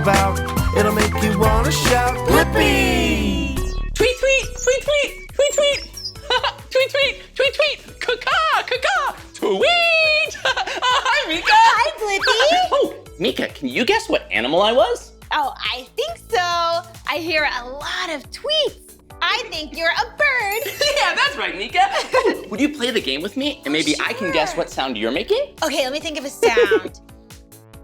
about. It'll make you wanna shout, Blippi! Tweet, tweet, tweet, tweet, tweet, tweet. Tweet, tweet, tweet, tweet. Caw-caw, caw-caw, tweet. Hi, Meekah. Hi, Blippi. Oh, Meekah, can you guess what animal I was? Oh, I think so. I hear a lot of tweets. I think you're a bird. Yeah, that's right, Meekah. Oh, would you play the game with me? And maybe I can guess what sound you're making? Okay, let me think of a sound.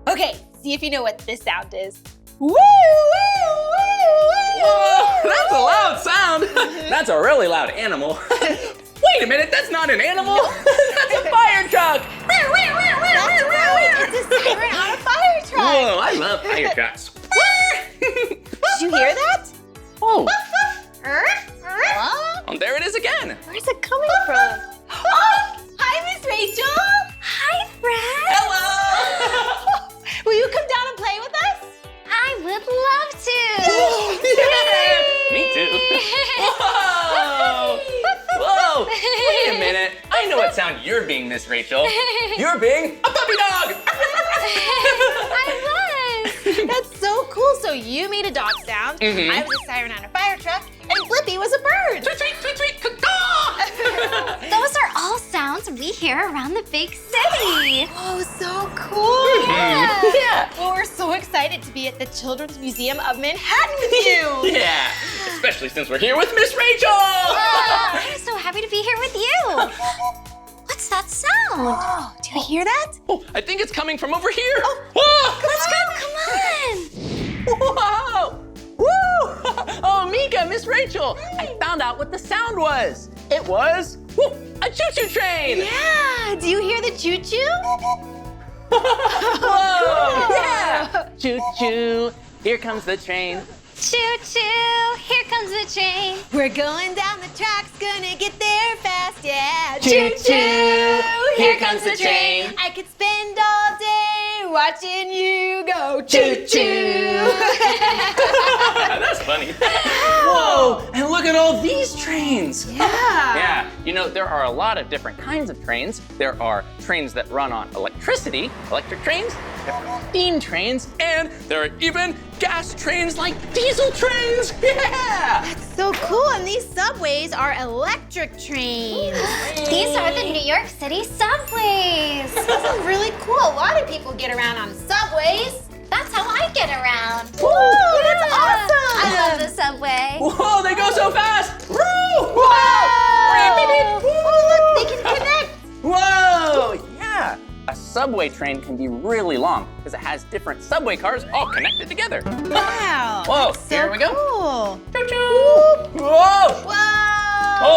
Okay, see if you know what this sound is. Woo, woo, woo, woo. Whoa, that's a loud sound. That's a really loud animal. Wait a minute, that's not an animal. That's a fire truck. That's right, it's a siren on a fire truck. Whoa, I love fire trucks. Did you hear that? Oh, Hello? oh, there it is again. Where's it coming from? Oh, hi, Miss Rachel. Hi, Fred. Hello. Will you come down and play with us? I would love to. Yeah, me too. Whoa. Whoa, wait a minute. I know what sound you're being, Miss Rachel. You're being a puppy dog. I was. That's so cool. So you made a dog sound. I was a siren on a fire truck, and Blippi was a bird. Tweet, tweet, tweet, tweet, caw-caw. Those are all sounds we hear around the big city. Oh, so cool. Yeah. Well, we're so excited to be at the Children's Museum of Manhattan with you. Yeah, especially since we're here with Miss Rachel. I'm so happy to be here with you. What's that sound? Oh, do you hear that? Oh, I think it's coming from over here. Let's go, come on. Whoa! Woo! Oh, Meekah, Miss Rachel, I found out what the sound was. It was a choo-choo train. Yeah, do you hear the choo-choo? Whoa! Yeah! Choo-choo, here comes the train. Choo-choo, here comes the train. We're going down the tracks, gonna get there fast, yeah. Choo-choo, here comes the train. I could spend all day watching you go choo-choo. That's funny. Whoa, and look at all these trains. Yeah. Yeah, you know, there are a lot of different kinds of trains. There are trains that run on electricity, electric trains. There are steam trains, and there are even gas trains like diesel trains. Yeah! That's so cool, and these subways are electric trains. These are the New York City subways. This is really cool. A lot of people get around on subways. That's how I get around. Whoa, that's awesome. I love the subway. Whoa, they go so fast! Woo! Whoa! Oh, look, they can connect. Whoa! Yeah! A subway train can be really long because it has different subway cars all connected together. Wow. Whoa, that's here so we go. Cool. Choo-choo! Whoa! Whoa! Oh!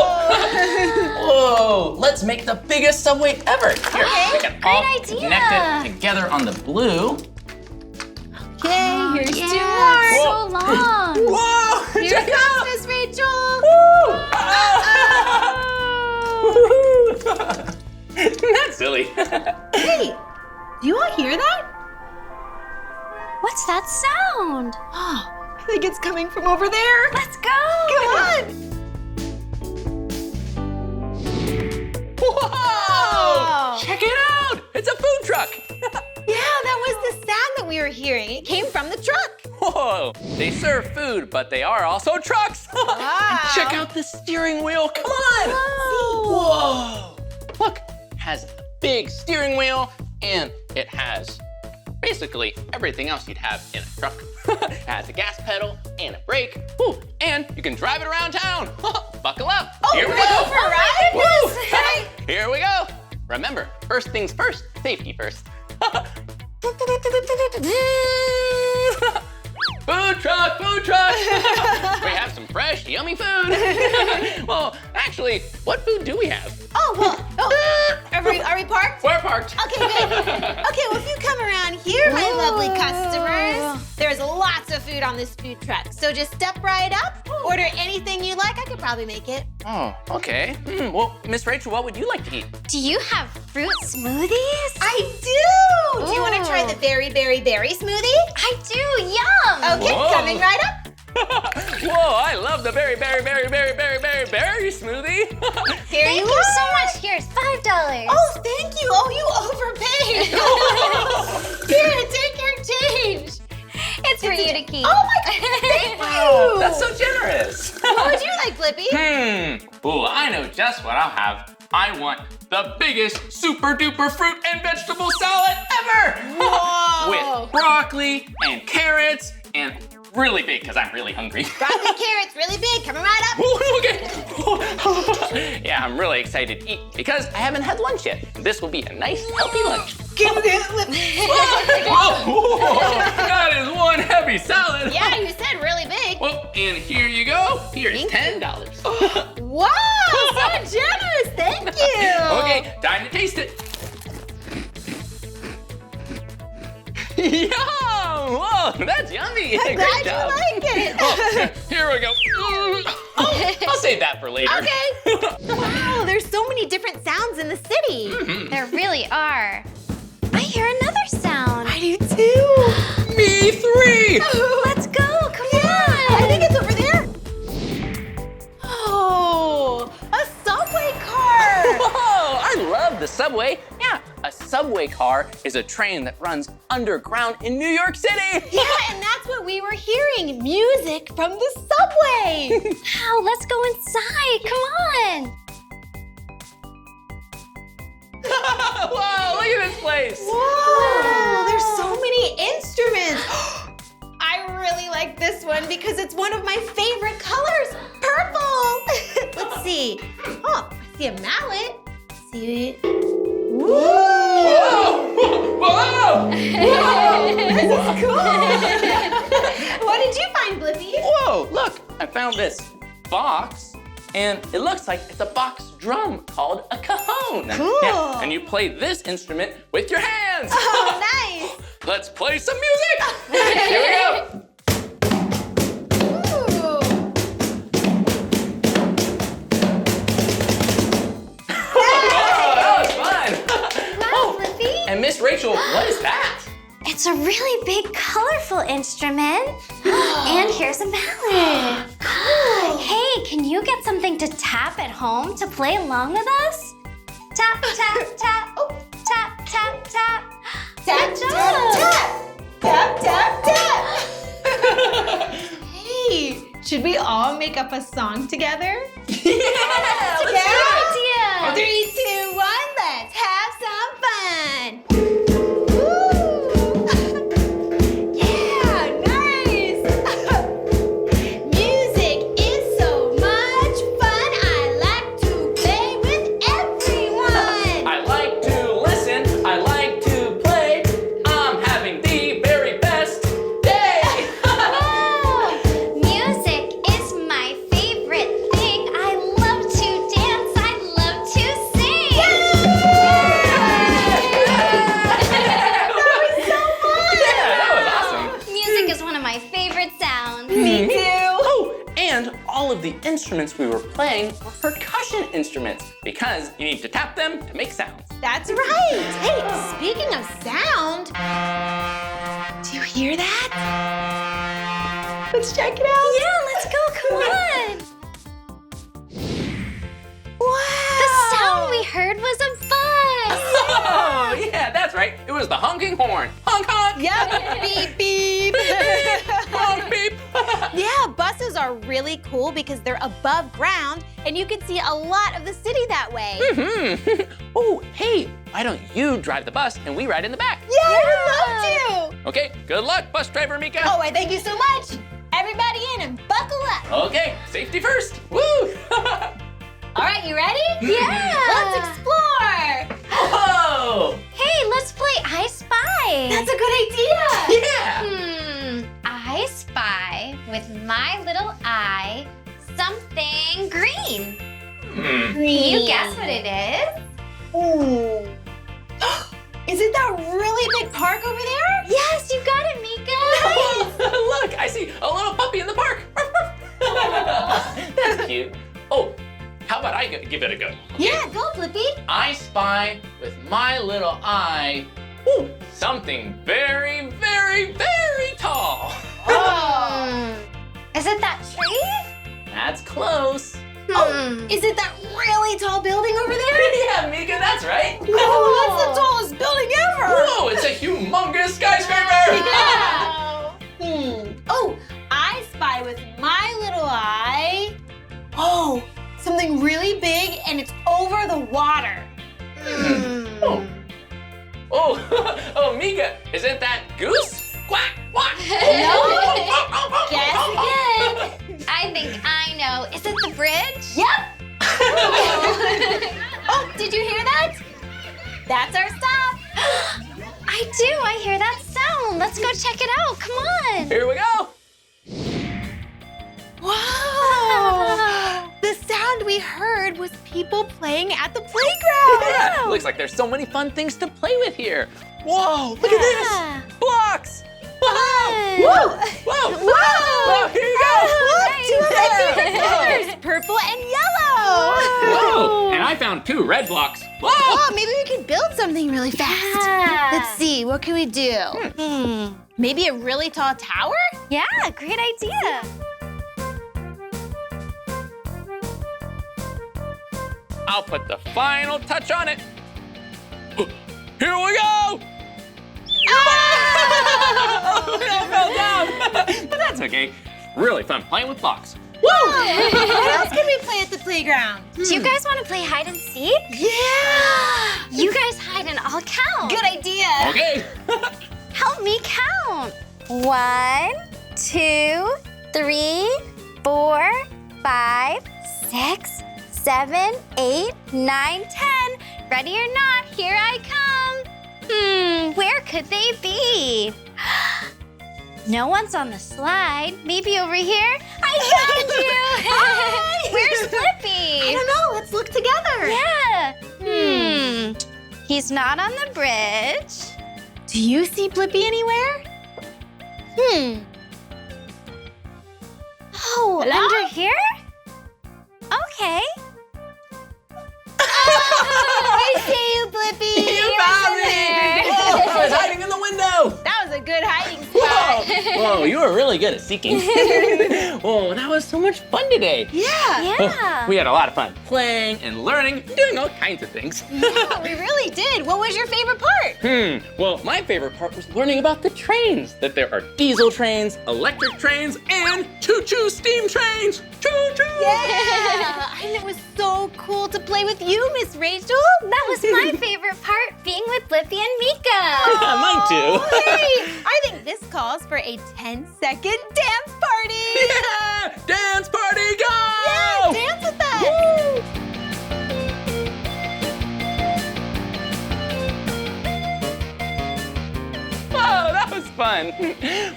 Whoa! Let's make the biggest subway ever. Here, we can all great idea. connect it together on the blue. Okay, here's two Yeah, more. so long. Whoa! Here Check it comes out! Miss Rachel. Woo! That's silly. Hey, do you all hear that? What's that sound? Oh, I think it's coming from over there. Let's go. Come on. Whoa! Check it out! It's a food truck. Yeah, that was the sound that we were hearing. It came from the truck. Whoa! They serve food, but they are also trucks. Wow. And check out the steering wheel. Come on! Whoa! Look, it has a big steering wheel, and it has basically everything else you'd have in a truck. It has a gas pedal and a brake. Woo, and you can drive it around town. Buckle up. Here we go. For a ride? Woo. Here we go. Remember, first things first, safety first. Food truck, food truck. We have some fresh, yummy food. Well, actually, what food do we have? Oh, well, are we parked? We're parked. Okay, good. Okay, well, if you come around here, my lovely customers, there's lots of food on this food truck. So just step right up, order anything you like. I could probably make it. Oh, okay. Well, Miss Rachel, what would you like to eat? Do you have fruit smoothies? I do! Do you want to try the berry smoothie? I do, yum! Okay, Whoa. coming right up. Whoa, I love the berry smoothie. Here Thank you so much. Here's $5. Oh, thank you. Oh, you overpaid. Here, take your change. It's for you to keep. Oh my God, thank you. That's so generous. What would you like, Blippi? Oh, I know just what I'll have. I want the biggest super duper fruit and vegetable salad ever! Whoa. With broccoli and carrots and really big because I'm really hungry. Broccoli, carrots, really big, coming right up. Okay. Yeah, I'm really excited to eat because I haven't had lunch yet. This will be a nice, healthy lunch. Give me that lip. That is one heavy salad. Yeah, you said really big. Well, and here you go. Here's $10. Wow, so generous, thank you. Okay, time to taste it. Yum! Whoa, that's yummy. I'm Great glad job. you like it. Oh, here we go. I'll save that for later. Okay. Wow, there's so many different sounds in the city. There really are. I hear another sound. I do too. Me three. Let's go, come on. I think it's over there. Oh, a subway car. Whoa, I love the subway. Yeah, a subway car is a train that runs underground in New York City. Yeah, and that's what we were hearing, music from the subway. Wow, let's go inside, come on. Whoa, look at this place. Whoa, there's so many instruments. I really like this one because it's one of my favorite colors, purple. Let's see. Oh, I see a mallet. See it? Whoa! Whoa! This is cool. What did you find, Blippi? Whoa, look, I found this box, and it looks like it's a box drum called a cajon. Cool. Yeah, and you play this instrument with your hands. Oh, nice. Let's play some music. Here we go. Ooh. That was fun. Wow, Blippi. And Miss Rachel, what is that? It's a really big, colorful instrument. And here's a mallet. Hey, can you get something to tap at home to play along with us? Tap, tap, tap. Oh, tap, tap, tap. Tap, Good tap, job. tap. Tap, tap, tap. Hey, should we all make up a song together? Yeah, let's do it. Idea. 3, 2, 1, let's have some fun. Yeah, nice. Music is so much fun. I like to play with everyone. I like to listen, I like to play. I'm having the very best day. Music is my favorite thing. I love to dance. I love to sing. Yeah, that was awesome. Music is one of my favorite sounds. Me too. Oh, and all of the instruments we were playing were percussion instruments because you need to tap them to make sounds. That's right. Hey, speaking of sound, do you hear that? Let's check it out. Yeah, let's go. Come on. Wow. The sound we heard was a bus. Oh, yeah, that's right. It was the honking horn. Honk, honk. Yep. Beep, beep. Honk, beep. Yeah, buses are really cool because they're above ground and you can see a lot of the city that way. Oh, hey, why don't you drive the bus and we ride in the back? Yeah, I would love to. Okay, good luck, bus driver Meekah. Oh, I thank you so much. Everybody in and buckle up. Okay, safety first. Woo! All right, you ready? Yeah. Let's explore. Whoa! Hey, let's play I Spy. That's a good idea. Yeah! I spy with my little eye something green. Can you guess what it is? Ooh. Is it that really big park over there? Yes, you got it, Meekah. Look, I see a little puppy in the park. That's cute. Oh, how about I give it a go? Yeah, go, Blippi. I spy with my little eye something very, very, very tall. Is it that tree? That's close. Is it that really tall building over there? Yeah, Meekah, that's right. Oh, that's the tallest building ever. Whoa, it's a humongous skyscraper. Yeah. with my little eye. Oh, something really big and it's over the water. Oh, Meekah, isn't that goose? Quack, quack. No. Guess again. I think I know. Is it the bridge? Yep. Oh, did you hear that? That's our stop. I do. I hear that sound. Let's go check it out. Come on. Here we go. Wow. The sound we heard was people playing at the playground. Yeah, looks like there's so many fun things to play with here. Whoa, look at this. Blocks. Wow. Whoa. Whoa. Whoa, here you go. Look, two of my favorite colors, purple and yellow. Whoa, and I found 2 red blocks. Whoa. Oh, maybe we could build something really fast. Yeah. Let's see, what can we do? Maybe a really tall tower? Yeah, great idea. I'll put the final touch on it. Here we go. Oh, it all fell down. But that's okay. Really fun playing with blocks. Whoa! What else can we play at the playground? Do you guys want to play hide and seek? Yeah! You guys hide and I'll count. Good idea. Okay. Help me count. 1, 2, 3, 4, 5, 6, 7, 8, 9, 10. Ready or not, here I come. Where could they be? No one's on the slide. Maybe over here? I found you! Hi! Where's Blippi? I don't know, let's look together. Yeah. He's not on the bridge. Do you see Blippi anywhere? Oh, Hello? under here? Okay. I see you, Blippi. You found me. Whoa, I was hiding in the window. That was a good hiding Whoa. spot. Whoa, you were really good at seeking. Whoa, that was so much fun today. Yeah. We had a lot of fun playing and learning, doing all kinds of things. Yeah, we really did. What was your favorite part? Well, my favorite part was learning about the trains, that there are diesel trains, electric trains, and choo-choo steam trains. Choo-choo! Yeah, and it was so cool to play with you, Miss Rachel. That was my favorite part, being with Blippi and Meekah. Mine too. Hey, I think this calls for a 10-second dance party. Yeah! Dance party, go! Yeah, dance with us. Woo! Whoa, that was fun.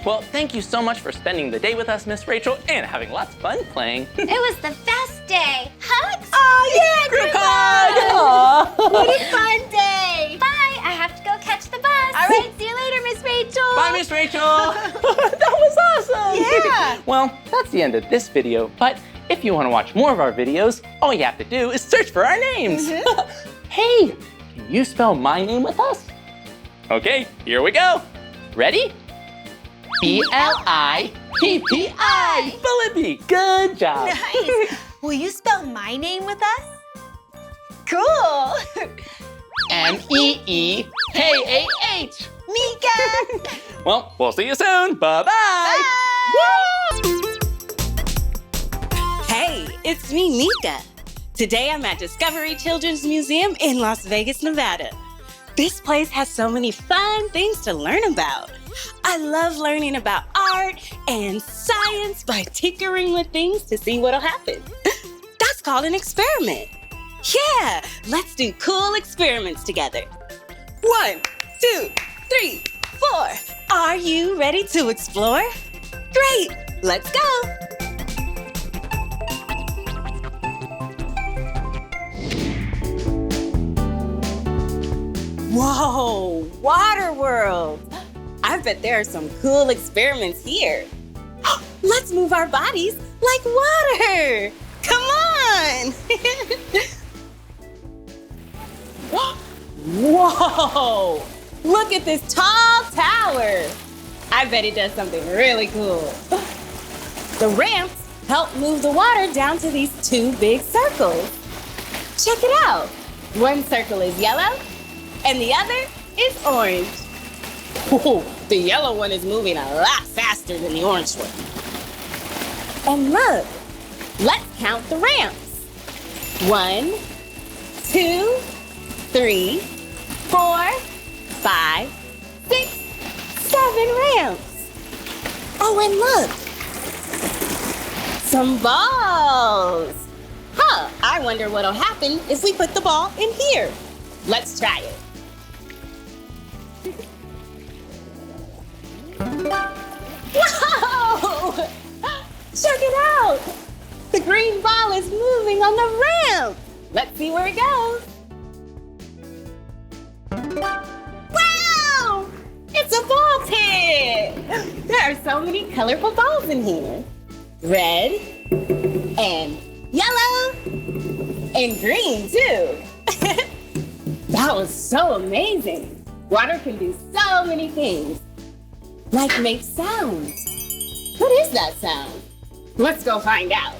Well, thank you so much for spending the day with us, Miss Rachel, and having lots of fun playing. It was the best day. Hugs? Oh, yeah, Group hug! Aw. What a fun day. Bye. I have to go catch the bus. All right, see you later, Miss Rachel. Bye, Miss Rachel. That was awesome. Yeah. Well, that's the end of this video, but if you want to watch more of our videos, all you have to do is search for our names. Hey, can you spell my name with us? Okay, here we go. Ready? B-L-I-P-P-I. Blippi, good job. Nice. Will you spell my name with us? Cool. M-E-E-K-A-H. Meekah. Well, we'll see you soon. Bye-bye. Hey, it's me, Meekah. Today I'm at Discovery Children's Museum in Las Vegas, Nevada. This place has so many fun things to learn about. I love learning about art and science by tinkering with things to see what'll happen. That's called an experiment. Yeah, let's do cool experiments together. 1, 2, 3, 4. Are you ready to explore? Great, let's go. Whoa, Water World! I bet there are some cool experiments here. Let's move our bodies like water! Come on! Whoa! Look at this tall tower! I bet it does something really cool. The ramps help move the water down to these 2 big circles. Check it out. One circle is yellow, and the other is orange. Whoa, the yellow one is moving a lot faster than the orange one. And look, let's count the ramps. 1, 2, 3, 4, 5, 6, 7 ramps. Oh, and look, some balls. I wonder what'll happen if we put the ball in here. Let's try it. Whoa! Check it out! The green ball is moving on the ramp. Let's see where it goes. Wow! It's a ball pit! There are so many colorful balls in here. Red and yellow and green too. That was so amazing. Water can do so many things, like make sounds. What is that sound? Let's go find out.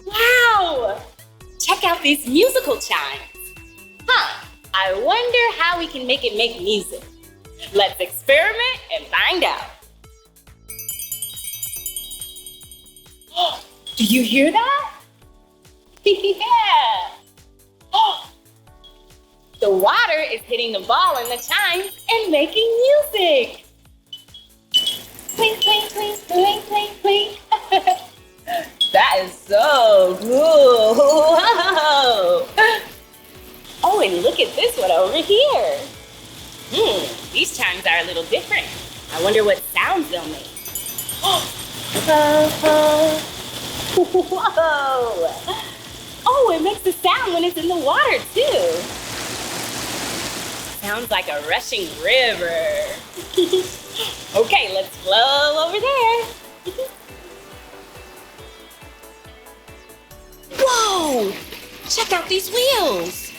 Wow! Check out these musical chimes. I wonder how we can make it make music. Let's experiment and find out. Do you hear that? Yeah! The water is hitting the ball in the chimes and making music. Clink, clink, clink, clink, clink, clink. That is so cool. Whoa. Oh, and look at this one over here. These chimes are a little different. I wonder what sounds they'll make. Whoa. Oh, it makes a sound when it's in the water too. Sounds like a rushing river. Okay, let's flow over there. Whoa! Check out these wheels.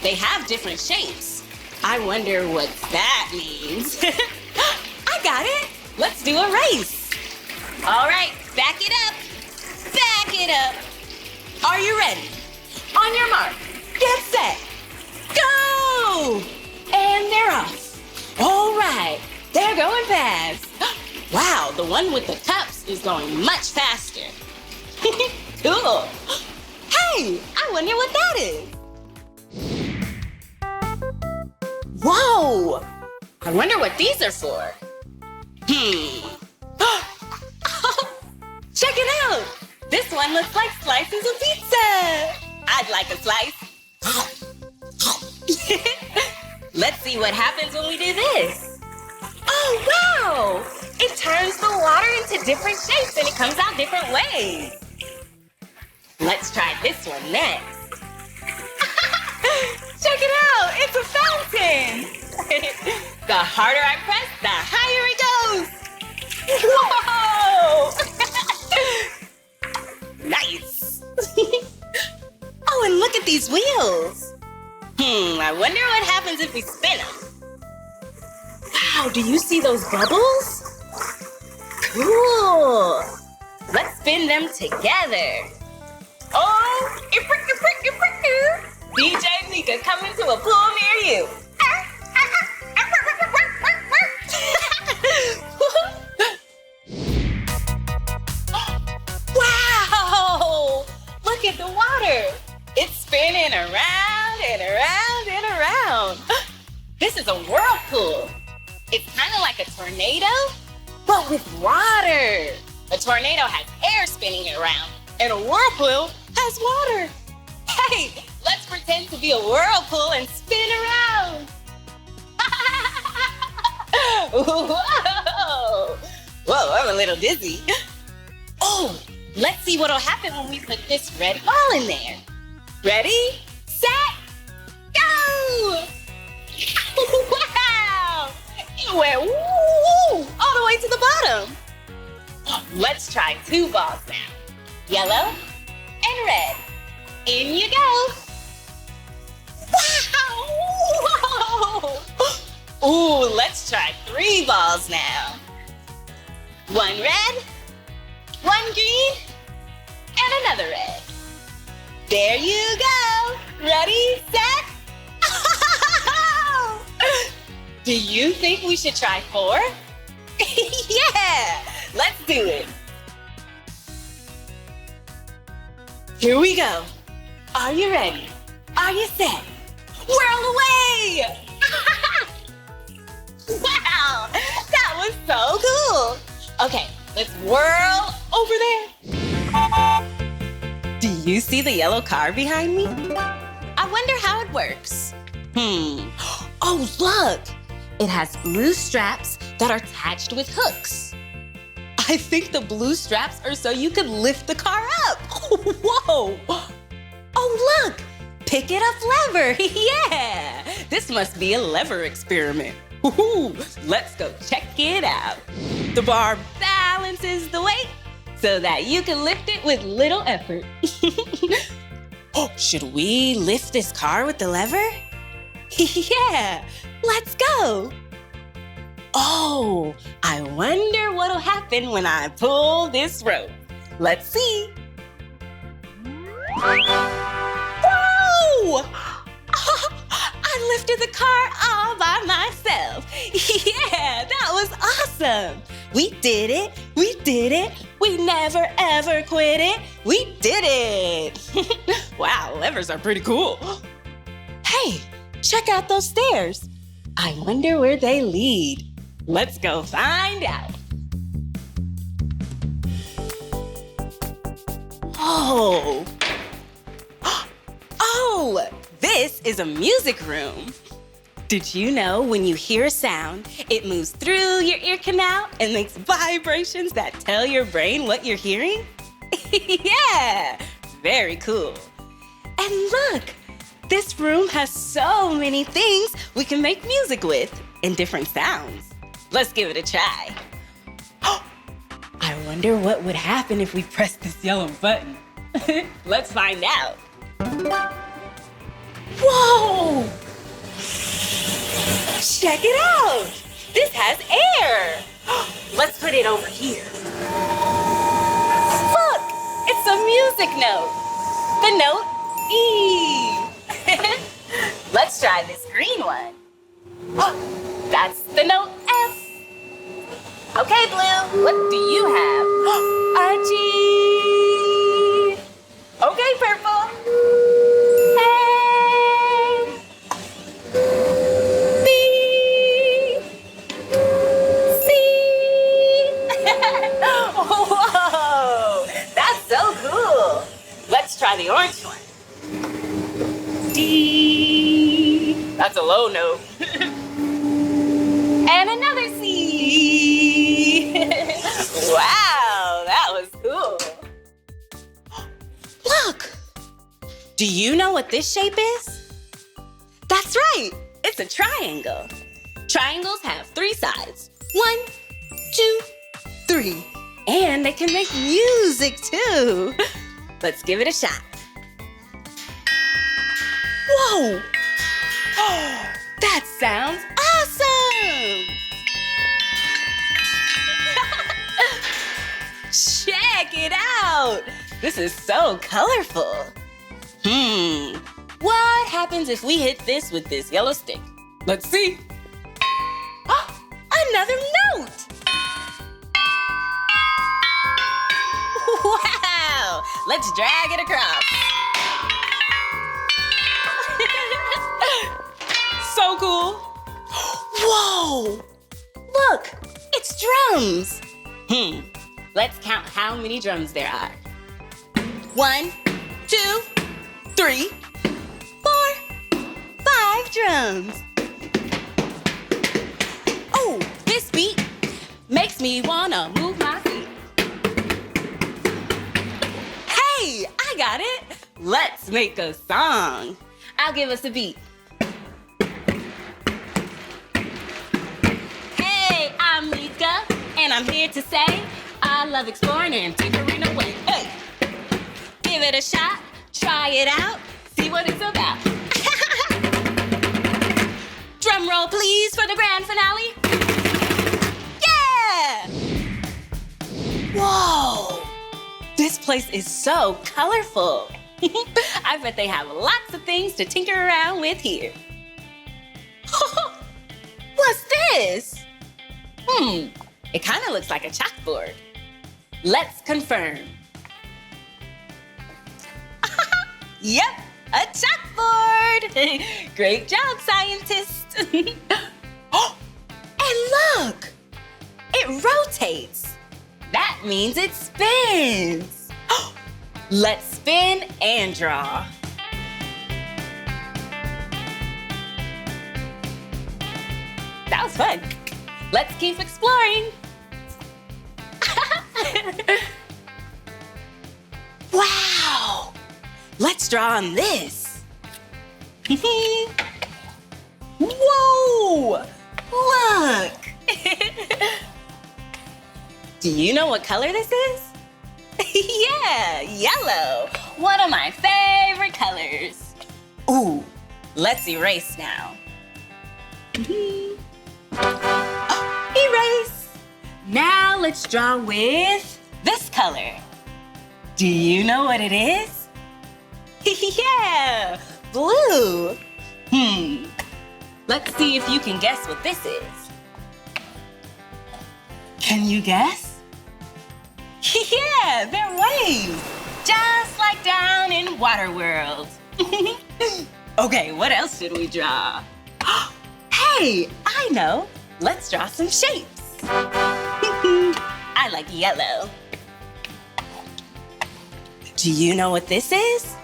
They have different shapes. I wonder what that means. I got it. Let's do a race. All right, back it up. Back it up. Are you ready? On your mark, get set, go! And they're off. All right, they're going fast. Wow, the one with the cups is going much faster. Cool. Hey, I wonder what that is. Whoa! I wonder what these are for. Check it out! This one looks like slices of pizza. I'd like a slice. Let's see what happens when we do this. Oh, wow! It turns the water into different shapes and it comes out different ways. Let's try this one next. Check it out! It's a fountain! The harder I press, the higher it goes! Whoa! Nice! Oh, and look at these wheels! I wonder what happens if we spin them. Wow, do you see those bubbles? Cool! Let's spin them together. Oh, DJ Meekah coming to a pool near you. Wow! Look at the water. It's spinning around and around and around. This is a whirlpool. It's kind of like a tornado, but with water. A tornado has air spinning around, and a whirlpool has water. Hey, let's pretend to be a whirlpool and spin around. Whoa! Whoa, I'm a little dizzy. Oh, let's see what'll happen when we put this red ball in there. Ready, set, go! Wow! It went woo, all the way to the bottom. Let's try 2 balls now. Yellow and red. In you go. Wow! Ooh, let's try 3 balls now. 1 red, 1 green, and another red. There you go. Ready, set? Do you think we should try 4? Yeah, let's do it. Here we go. Are you ready? Are you set? Whirl away! Wow, that was so cool. Okay, let's whirl over there. Do you see the yellow car behind me? I wonder how it works. Oh, look. It has blue straps that are attached with hooks. I think the blue straps are so you can lift the car up. Whoa! Oh, look! Pick it up lever. Yeah! This must be a lever experiment. Woo-hoo. Let's go check it out. The bar balances the weight so that you can lift it with little effort. Oh, should we lift this car with the lever? Yeah, let's go. Oh, I wonder what'll happen when I pull this rope. Let's see. Whoa! I lifted the car all by myself. Yeah, that was awesome. We did it. We did it. We never ever quit it. We did it. Wow, levers are pretty cool. Hey, check out those stairs. I wonder where they lead. Let's go find out. Oh. Oh, this is a music room. Did you know when you hear a sound, it moves through your ear canal and makes vibrations that tell your brain what you're hearing? Yeah, very cool. And look, this room has so many things we can make music with and different sounds. Let's give it a try. I wonder what would happen if we pressed this yellow button. Let's find out. Whoa! Check it out! This has air! Let's put it over here. Look! It's a music note. The note E. Let's try this green one. That's the note F. Okay, Blue, what do you have? A G. Okay, Purple. A. B. C. Whoa, that's so cool. Let's try the orange one. D. That's a low note. And another C. Wow, that was cool. Look! Do you know what this shape is? That's right, it's a triangle. Triangles have 3 sides. 1, 2, 3. And they can make music too. Let's give it a shot. Whoa! That sounds awesome! Check it out! This is so colorful. What happens if we hit this with this yellow stick? Let's see. Another note! Wow! Let's drag it across. So cool. Whoa! Look, it's drums. Let's count how many drums there are. 1, 2, 3, 4, 5 drums. Oh, this beat makes me wanna move my feet. Hey, I got it. Let's make a song. I'll give us a beat. Hey, I'm Meekah, and I'm here to say I love exploring and tinkering away. Hey, give it a shot, try it out, see what it's about. Drum roll, please, for the grand finale. Yeah! Whoa! This place is so colorful. I bet they have lots of things to tinker around with here. What's this? It kind of looks like a chalkboard. Let's confirm. Yep, a chalkboard! Great job, scientist! And look! It rotates. That means it spins. Let's spin and draw. That was fun. Let's keep exploring. Wow! Let's draw on this. Whoa! Look! Do you know what color this is? Yeah, yellow. One of my favorite colors. Ooh, let's erase now. Erase! Now let's draw with this color. Do you know what it is? Yeah, blue. Let's see if you can guess what this is. Can you guess? Yeah, they're waves, just like down in Waterworld. Okay, what else did we draw? Hey, I know. Let's draw some shapes. I like yellow. Do you know what this is?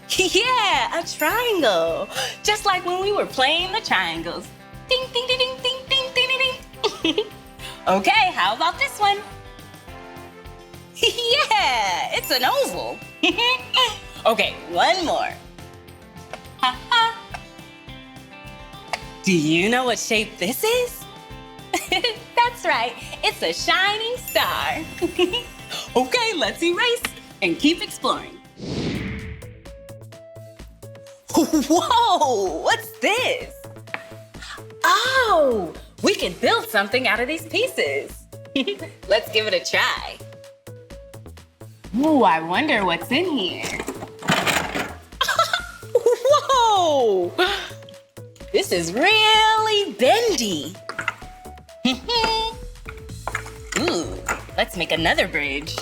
Yeah, a triangle. Just like when we were playing the triangles. Ding, ding, ding, ding, ding, ding, ding, ding. Okay, how about this one? Yeah, it's an oval. Okay, one more. Do you know what shape this is? That's right, it's a shining star. Okay, let's erase and keep exploring. Whoa, what's this? Oh, we can build something out of these pieces. Let's give it a try. Ooh, I wonder what's in here. Whoa! This is really bendy. Ooh, let's make another bridge.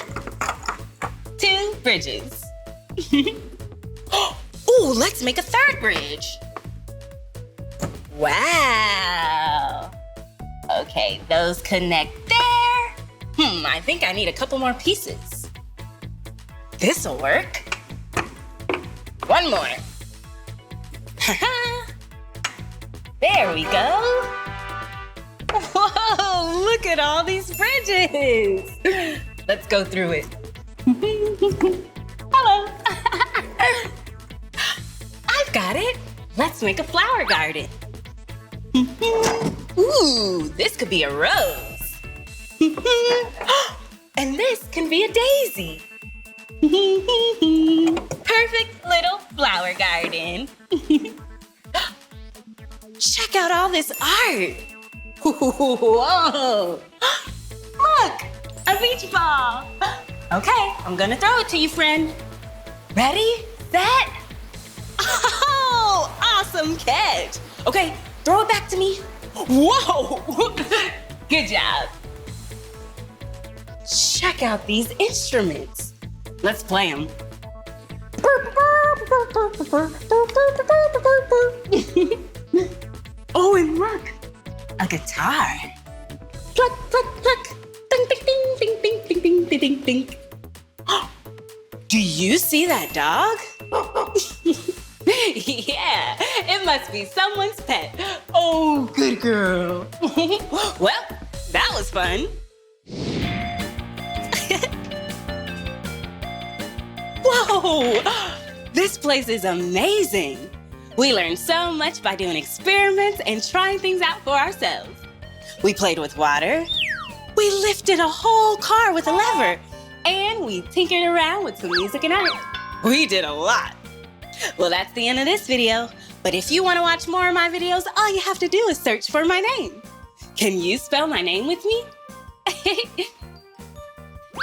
2 bridges. Ooh, let's make a 3rd bridge. Wow. Okay, those connect there. I think I need a couple more pieces. This'll work. One more. There we go. Whoa, look at all these bridges. Let's go through it. Hello. I've got it. Let's make a flower garden. Ooh, this could be a rose. And this can be a daisy. Perfect little flower garden. Check out all this art. Whoa. Look, a beach ball. Okay, I'm gonna throw it to you, friend. Ready, set. Oh, awesome catch. Okay, throw it back to me. Whoa, good job. Check out these instruments. Let's play them. Oh, and look, a guitar. Pluck, pluck, pluck. Ding, ding, ding, ding, ding, ding, ding, ding, ding. Do you see that dog? Yeah, it must be someone's pet. Oh, good girl. Well, that was fun. Whoa, this place is amazing. We learned so much by doing experiments and trying things out for ourselves. We played with water. We lifted a whole car with a lever. And we tinkered around with some music and art. We did a lot. Well, that's the end of this video. But if you want to watch more of my videos, all you have to do is search for my name. Can you spell my name with me?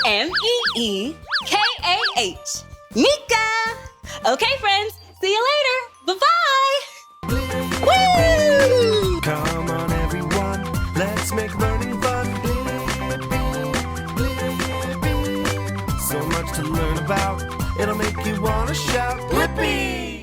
M-E-E-K-A-H. Meekah! Okay, friends, see you later. Bye-bye! Woo! Come on everyone, let's make learning fun. to learn about. It'll make you wanna shout, Blippi!